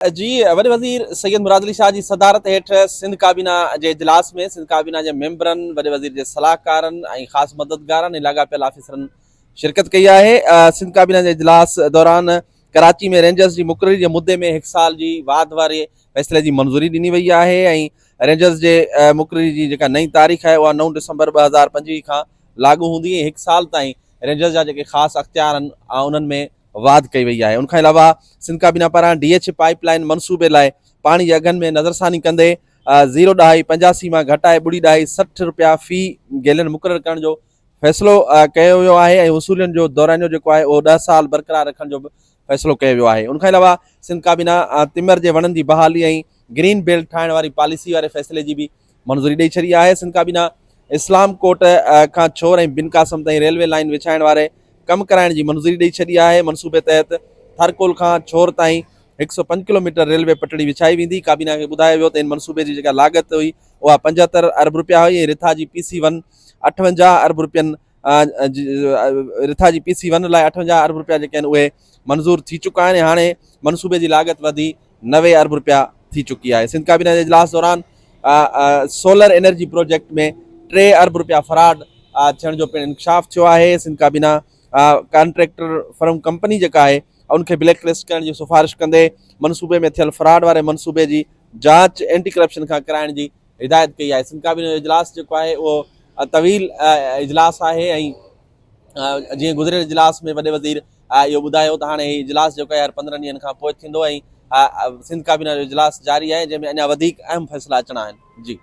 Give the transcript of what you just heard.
जी वॾे वज़ीर सैयद मुराद अली शाह जी सदारत हेठि सिंध काबीना जे इजलास में सिंध काबीना जे मेंबरनि, वॾे वज़ीर जे सलाहकारनि ऐं ख़ासि मददगारनि ऐं लाॻापियल ऑफिसरनि शिरकत कई आहे। सिंध काबीना जे इजलास दौरान कराची में रेंजर्स जी मुक़ररी जे मुद्दे में 1 साल जी वाद वारे फ़ैसिले जी मंज़ूरी ॾिनी वई आहे ऐं रेंजर्स जे मुक़ररी जी जेका नई तारीख़ आहे उहा 9 डिसंबर 2025 खां लागू हूंदी ऐं 1 साल ताईं रेंजर्स जा जेके ख़ासि अख़्तियार आहिनि उन्हनि में वाद कई वई आहे। उनखां अलावा सिंध काबीना पारां DH पाइपलाइन मनसूबे लाइ पाणी जे अघनि में नज़रसानी कंदे 0.85 मां घटाए 0.60 रुपया फ़ी गैलन मुक़ररु करण जो फ़ैसिलो कयो वियो आहे ऐं वसूलियुनि जो दौरानियो जेको आहे उहो 10 साल बरक़रार रखण जो बि फ़ैसिलो कयो वियो आहे। उनखां अलावा सिंध काबीना तिमर जे वणनि जी बहाली ऐं ग्रीन बेल्ट ठाहिण वारी पॉलिसी वारे फ़ैसिले जी बि मंज़ूरी ॾेई छॾी आहे। सिंध काबीना इस्लाम कोट खां छोर ऐं बिन कासम ताईं रेलवे लाइन विछाइण वारे कमु कराइण जी मंज़ूरी ॾेई छॾी आहे। मनसूबे तहत थरकोल खां छोर ताईं 105 किलोमीटर रेलवे पटड़ी विछाई वेंदी। काबीना खे ॿुधायो वियो त इन मनसूबे जी जेका लाॻत हुई उहा 75 अरब रुपया हुई ऐं रिथा जी PC1 58 अरब रुपयनि रिथा जी PC1 लाइ 58 अरब रुपया जेके आहिनि उहे मंज़ूर थी चुका आहिनि। हाणे मनसूबे जी लाॻत वधी 90 अरब रुपया थी चुकी आहे। सिंध काबीना जे इजलास दौरान सोलर एनर्जी प्रोजेक्ट में 3 अरब रुपया फराड थियण जो पिणु इंकशाफ थियो आहे। सिंध काबीना कॉन्ट्रेक्टर फर्म कंपनी जेका आहे उनखे ब्लैक लिस्ट करण जी सिफारिश कंदे मनसूबे में थियल फ्रॉड वारे मनसूबे जी जांच एंटी करप्शन खां कराइण जी हिदायत कई आहे। सिंध काबीना जो इजलास जेको आहे उहो तवील इजलास आहे ऐं जीअं गुज़िरियल इजलास में वॾे वज़ीर इहो ॿुधायो त हाणे हीउ इजलास जेको आहे हर 15 ॾींहंनि खां पोइ थींदो ऐं सिंध काबीना जो इजलास जारी आहे जंहिंमें अञा वधीक अहम फ़ैसिला अचणा आहिनि। जी।